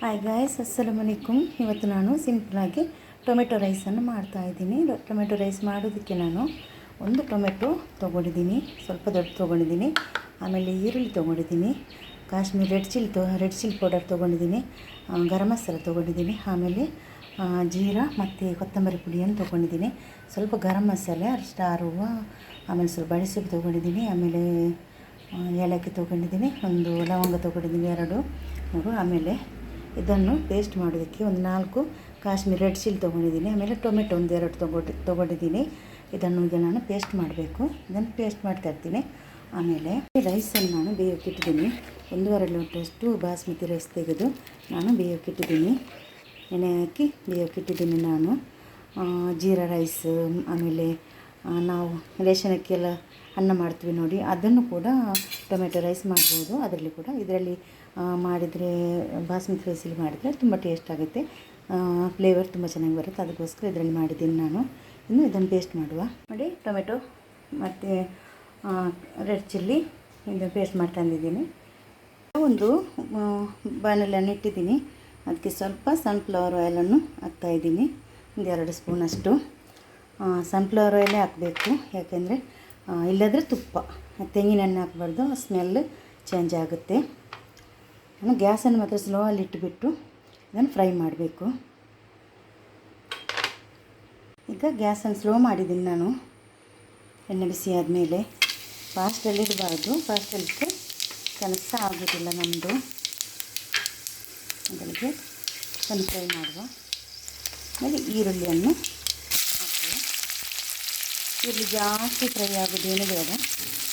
Hi guys, ಅಸ್ಸಲಾಮು ಅಲೈಕುಮ್. ಇವತ್ತು ನಾನು ಸಿಂಪಲಾಗಿ ಟೊಮೆಟೊ ರೈಸನ್ನು ಮಾಡ್ತಾಯಿದ್ದೀನಿ. ಟೊಮೆಟೊ ರೈಸ್ ಮಾಡೋದಕ್ಕೆ ನಾನು ಒಂದು ಟೊಮೆಟೊ ತೊಗೊಂಡಿದ್ದೀನಿ, ಸ್ವಲ್ಪ ದೊಡ್ಡ ತೊಗೊಂಡಿದ್ದೀನಿ. ಆಮೇಲೆ ಈರುಳ್ಳಿ ತೊಗೊಂಡಿದ್ದೀನಿ, ಕಾಶ್ಮೀರಿ ರೆಡ್ ಚಿಲ್ಲಿ ಪೌಡರ್ ತೊಗೊಂಡಿದ್ದೀನಿ, ಗರಂ ಮಸಾಲ ತೊಗೊಂಡಿದ್ದೀನಿ, ಆಮೇಲೆ ಜೀರಾ ಮತ್ತು ಕೊತ್ತಂಬರಿ ಪುಡಿಯನ್ನು ತೊಗೊಂಡಿದ್ದೀನಿ, ಸ್ವಲ್ಪ ಗರಂ ಮಸಾಲೆ, ಸ್ಟಾರ್ ಹೂವು, ಆಮೇಲೆ ಸ್ವಲ್ಪ ಬಡಿಸೊಪ್ಪು ತೊಗೊಂಡಿದ್ದೀನಿ, ಆಮೇಲೆ ಏಲಕ್ಕಿ ತೊಗೊಂಡಿದ್ದೀನಿ, ಒಂದು ಲವಂಗ ತೊಗೊಂಡಿದ್ದೀನಿ, 2 ಆಮೇಲೆ ಇದನ್ನು ಪೇಸ್ಟ್ ಮಾಡೋದಕ್ಕೆ ಒಂದು 4 ಕಾಶ್ಮೀರಿ ರೆಡ್ ಚಿಲ್ಲಿ ತೊಗೊಂಡಿದ್ದೀನಿ. ಆಮೇಲೆ ಟೊಮೆಟೊ ಒಂದು 2 ತೊಗೊಂಡಿದ್ದೀನಿ. ಇದನ್ನು ಈಗ ನಾನು ಪೇಸ್ಟ್ ಮಾಡಬೇಕು. ಇದನ್ನು ಪೇಸ್ಟ್ ಮಾಡ್ತಾಯಿರ್ತೀನಿ. ಆಮೇಲೆ ರೈಸನ್ನು ನಾನು ಬೇಯೋಕ್ಕಿಟ್ಟಿದ್ದೀನಿ. 1.5 ಲೋಟಷ್ಟು ಬಾಸ್ಮತಿ ರೈಸ್ ತೆಗೆದು ನಾನು ಬೇಯೋಕ್ಕಿಟ್ಟಿದ್ದೀನಿ. ಎಣ್ಣೆ ಹಾಕಿ ಬೇಯೋಕ್ಕಿಟ್ಟಿದ್ದೀನಿ ನಾನು. ಜೀರಾ ರೈಸ್, ಆಮೇಲೆ ನಾವು ರೇಷನ್ ಅಕ್ಕಿಯೆಲ್ಲ ಅನ್ನ ಮಾಡ್ತೀವಿ ನೋಡಿ, ಅದನ್ನು ಕೂಡ ಟೊಮೆಟೊ ರೈಸ್ ಮಾಡ್ಬೋದು. ಅದರಲ್ಲಿ ಕೂಡ ಇದರಲ್ಲಿ ಮಾಡಿದರೆ, ಬಾಸ್ಮತಿ ರೈಸಲ್ಲಿ ಮಾಡಿದರೆ ತುಂಬ ಟೇಸ್ಟ್ ಆಗುತ್ತೆ, ಫ್ಲೇವರ್ ತುಂಬ ಚೆನ್ನಾಗಿ ಬರುತ್ತೆ. ಅದಕ್ಕೋಸ್ಕರ ಇದರಲ್ಲಿ ಮಾಡಿದ್ದೀನಿ ನಾನು. ಇನ್ನು ಇದನ್ನು ಪೇಸ್ಟ್ ಮಾಡುವ. ನೋಡಿ, ಟೊಮೆಟೊ ಮತ್ತು ರೆಡ್ ಚಿಲ್ಲಿ ಇದನ್ನು ಪೇಸ್ಟ್ ಮಾಡ್ತಂದಿದ್ದೀನಿ. ಒಂದು ಬಾಣಲೆಯನ್ನು ಇಟ್ಟಿದ್ದೀನಿ. ಅದಕ್ಕೆ ಸ್ವಲ್ಪ ಸನ್ಫ್ಲವರ್ ಆಯಿಲನ್ನು ಹಾಕ್ತಾಯಿದ್ದೀನಿ, ಒಂದು 2 ಸ್ಪೂನಷ್ಟು. ಸನ್ಫ್ಲವರ್ ಆಯಿಲೇ ಹಾಕಬೇಕು, ಯಾಕೆಂದರೆ ಇಲ್ಲದ್ರೆ ತುಪ್ಪ, ತೆಂಗಿನ ಎಣ್ಣೆ ಹಾಕಬಾರ್ದು, ಸ್ಮೆಲ್ ಚೇಂಜ್ ಆಗುತ್ತೆ. ನಾನು ಗ್ಯಾಸನ್ನು ಮಾತ್ರ ಸ್ಲೋ ಅಲ್ಲಿ ಇಟ್ಟುಬಿಟ್ಟು ಇದನ್ನು ಫ್ರೈ ಮಾಡಬೇಕು. ಈಗ ಗ್ಯಾಸನ್ನು ಸ್ಲೋ ಮಾಡಿದ್ದೀನಿ ನಾನು. ಎಣ್ಣೆ ಬಿಸಿ ಆದಮೇಲೆ ಫಾಸ್ಟಲ್ಲಿ ಇಡಬಾರ್ದು, ಫಾಸ್ಟಲ್ಲಿಟ್ಟು ಕೆಲಸ ಆಗೋದಿಲ್ಲ ನಮ್ಮದು. ಅದಕ್ಕೆ ಇದನ್ನು ಫ್ರೈ ಮಾಡುವ. ಆಮೇಲೆ ಈರುಳ್ಳಿಯನ್ನು ಹಾಕುವ. ಈರುಳ್ಳಿ ಜಾಸ್ತಿ ಫ್ರೈ ಆಗೋದೇನು ಬೇಡ,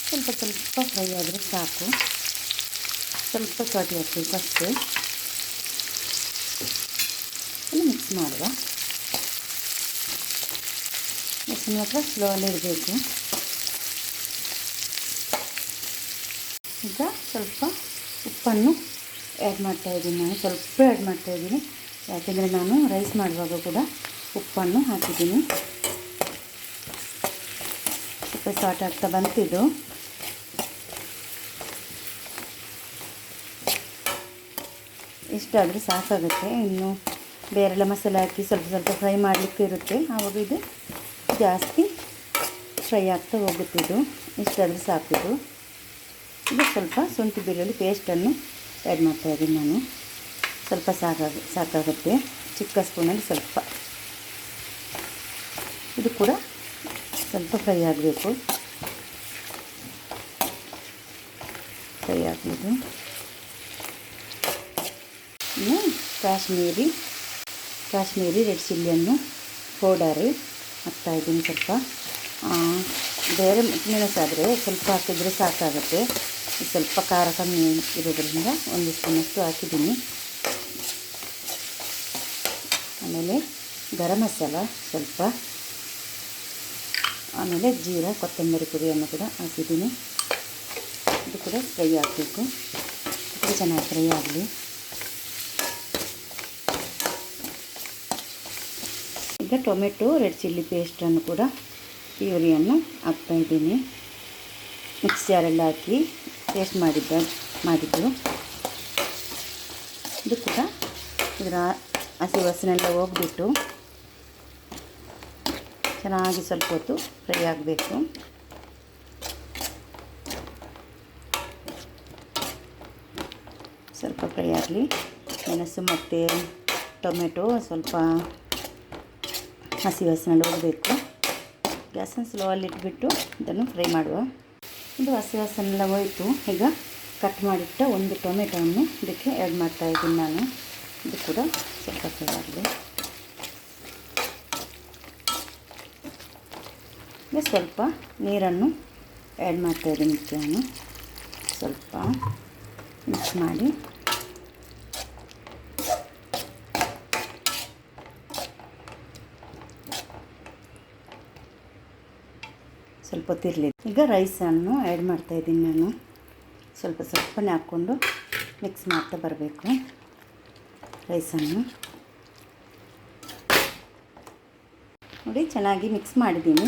ಸ್ವಲ್ಪ ಫ್ರೈ ಆದರೆ ಸಾಕು. ಸ್ವಲ್ಪ ಸಾಟಿ ಹಾಕಬೇಕು ಅಷ್ಟೇ. ಮಿಕ್ಸ್ ಮಾಡುವ. ಮಿಕ್ಸ್ ಮಾತ್ರ ಸ್ಲೋಲ್ಲಿ ಇಡಬೇಕು. ಈಗ ಸ್ವಲ್ಪ ಉಪ್ಪನ್ನು ಆ್ಯಡ್ ಮಾಡ್ತಾಯಿದ್ದೀನಿ ನಾನು, ಸ್ವಲ್ಪ ಆ್ಯಡ್ ಮಾಡ್ತಾಯಿದ್ದೀನಿ, ಯಾಕೆಂದರೆ ನಾನು ರೈಸ್ ಮಾಡುವಾಗ ಕೂಡ ಉಪ್ಪನ್ನು ಹಾಕಿದ್ದೀನಿ. ಸ್ವಲ್ಪ ಸಾಟ್ ಆಗ್ತಾ ಬಂತಿದ್ದು. ಇಷ್ಟಾದರೆ ಸಾಕಾಗುತ್ತೆ. ಇನ್ನು ಬೇರೆಲ್ಲ ಮಸಾಲೆ ಹಾಕಿ ಸ್ವಲ್ಪ ಫ್ರೈ ಮಾಡಲಿಕ್ಕೆ ಇರುತ್ತೆ, ಆವಾಗ ಇದು ಜಾಸ್ತಿ ಫ್ರೈ ಆಗ್ತಾ ಹೋಗುತ್ತಿದ್ದು. ಇಷ್ಟಾದರೆ ಸಾಕಿದ್ದು. ಈಗ ಸ್ವಲ್ಪ ಶುಂಠಿ ಬೆಳ್ಳುಳ್ಳಿ ಪೇಸ್ಟನ್ನು ಆ್ಯಡ್ ಮಾಡ್ತಾಯಿದ್ದೀನಿ ನಾನು. ಸ್ವಲ್ಪ ಸಾಕಾಗುತ್ತೆ, ಚಿಕ್ಕ ಸ್ಪೂನಲ್ಲಿ ಸ್ವಲ್ಪ. ಇದು ಕೂಡ ಸ್ವಲ್ಪ ಫ್ರೈ ಆಗಬೇಕು. ಫ್ರೈ ಆಗಬೇಕು. ಇನ್ನು ಕಾಶ್ಮೀರಿ ರೆಡ್ ಚಿಲ್ಲಿಯನ್ನು ಪೌಡರ್ ಹಾಕ್ತಾಯಿದ್ದೀನಿ. ಸ್ವಲ್ಪ ಬೇರೆ ಮೆಣಸಾದರೆ ಸ್ವಲ್ಪ ಹಾಕಿದರೆ ಸಾಕಾಗುತ್ತೆ. ಸ್ವಲ್ಪ ಖಾರ ಕಮ್ಮಿ ಇರೋದ್ರಿಂದ 1 ಸ್ಪೂನಷ್ಟು ಹಾಕಿದ್ದೀನಿ. ಆಮೇಲೆ ಗರಂ ಮಸಾಲ ಸ್ವಲ್ಪ, ಆಮೇಲೆ ಜೀರಾ ಕೊತ್ತಂಬರಿ ಪುಡಿಯನ್ನು ಕೂಡ ಹಾಕಿದ್ದೀನಿ. ಇದು ಕೂಡ ಫ್ರೈ ಆಗಬೇಕು, ಇದು ಚೆನ್ನಾಗಿ ಫ್ರೈ ಆಗಲಿ. ಈಗ ಟೊಮೆಟೊ ರೆಡ್ ಚಿಲ್ಲಿ ಪೇಸ್ಟನ್ನು ಕೂಡ ಪ್ಯೂರಿಯನ್ನು ಹಾಕ್ತಾಯಿದ್ದೀನಿ. ಮಿಕ್ಸ್ ಜಾರೆಲ್ಲ ಹಾಕಿ ಪೇಸ್ಟ್ ಮಾಡಿದ್ದು. ಇದು ಕೂಡ ಇದರ ಹಸಿ ವಾಸನೆಲ್ಲ ಹೋಗ್ಬಿಟ್ಟು ಚೆನ್ನಾಗಿ ಸ್ವಲ್ಪ ಹೊತ್ತು ಫ್ರೈ ಆಗಬೇಕು. ಸ್ವಲ್ಪ ಫ್ರೈ ಆಗಲಿ. ಮೆಣಸು ಮತ್ತು ಟೊಮೆಟೊ ಸ್ವಲ್ಪ ಹಸಿ ವಾಸನೆಲ್ಲ ಹೋಗಬೇಕು. ಗ್ಯಾಸನ್ನು ಸ್ಲೋಲ್ಲಿ ಇಟ್ಬಿಟ್ಟು ಇದನ್ನು ಫ್ರೈ ಮಾಡುವ. ಇದು ಹಸಿ ವಾಸನೆಲ್ಲ ಹೋಯಿತು. ಈಗ ಕಟ್ ಮಾಡಿಟ್ಟ ಒಂದು ಟೊಮೆಟೊವನ್ನು ಇದಕ್ಕೆ ಆ್ಯಡ್ ಮಾಡ್ತಾಯಿದ್ದೀನಿ ನಾನು. ಇದು ಕೂಡ ಸ್ವಲ್ಪ ಫ್ರೈ ಆಗಲಿ. ಈಗ ಸ್ವಲ್ಪ ನೀರನ್ನು ಆ್ಯಡ್ ಮಾಡ್ತಾಯಿದ್ದೀನಿ. ನಾನು ಸ್ವಲ್ಪ ಮಿಕ್ಸ್ ಮಾಡಿ ಸ್ವಲ್ಪ ಹೊತ್ತಿರಲಿ. ಈಗ ರೈಸನ್ನು ಆ್ಯಡ್ ಮಾಡ್ತಾಯಿದ್ದೀನಿ ನಾನು. ಸ್ವಲ್ಪನೇ ಹಾಕ್ಕೊಂಡು ಮಿಕ್ಸ್ ಮಾಡ್ತಾ ಬರಬೇಕು ರೈಸನ್ನು. ನೋಡಿ, ಚೆನ್ನಾಗಿ ಮಿಕ್ಸ್ ಮಾಡಿದ್ದೀನಿ.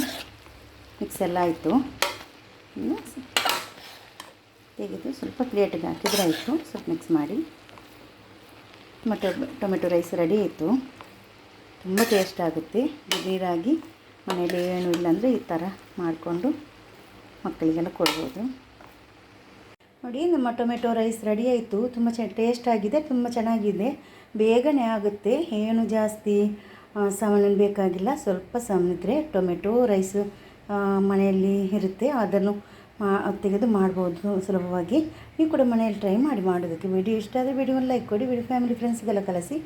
ಮಿಕ್ಸ್ ಎಲ್ಲ ಆಯಿತು. ಇನ್ನು ತೆಗೆದು ಸ್ವಲ್ಪ ಪ್ಲೇಟಿಗೆ ಹಾಕಿದ್ರೆ ಆಯಿತು. ಸ್ವಲ್ಪ ಮಿಕ್ಸ್ ಮಾಡಿ ಟೊಮೆಟೊ ರೈಸ್ ರೆಡಿ ಆಯಿತು. ತುಂಬ ಟೇಸ್ಟ್ ಆಗುತ್ತೆ. ದಿಢೀರಾಗಿ ಮನೇಲಿ ಏನೂ ಇಲ್ಲಾಂದರೆ ಈ ಥರ ಮಾಡಿಕೊಂಡು ಮಕ್ಕಳಿಗೆಲ್ಲ ಕೊಡ್ಬೋದು. ನೋಡಿ, ನಮ್ಮ ಟೊಮೆಟೊ ರೈಸ್ ರೆಡಿ ಆಯಿತು. ತುಂಬ ಟೇಸ್ಟ್ ಆಗಿದೆ, ತುಂಬ ಚೆನ್ನಾಗಿದೆ, ಬೇಗನೆ ಆಗುತ್ತೆ. ಏನು ಜಾಸ್ತಿ ಸಾಮಾನು ಬೇಕಾಗಿಲ್ಲ. ಸ್ವಲ್ಪ ಸಾಮಾನಿದ್ರೆ ಟೊಮೆಟೊ ರೈಸ್ ಮನೆಯಲ್ಲಿ ಇರುತ್ತೆ, ಅದನ್ನು ತೆಗೆದು ಮಾಡ್ಬೋದು ಸುಲಭವಾಗಿ. ನೀವು ಕೂಡ ಮನೆಯಲ್ಲಿ ಟ್ರೈ ಮಾಡಿ ಮಾಡೋದಕ್ಕೆ. ವಿಡಿಯೋ ಇಷ್ಟ ಆದರೆ ವಿಡಿಯೋನ ಲೈಕ್ ಕೊಡಿ. ವಿಡಿಯೋ ಫ್ಯಾಮಿಲಿ ಫ್ರೆಂಡ್ಸ್ಗೆಲ್ಲ ಕಳಿಸಿ.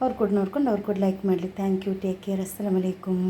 ಅವ್ರು ಕೂಡ ನೋಡ್ಕೊಂಡು ಅವ್ರು ಕೂಡ ಲೈಕ್ ಮಾಡಲಿ. Thank you. Take care. ಅಸ್ಸಲಾಮು ಅಲೈಕುಮ್.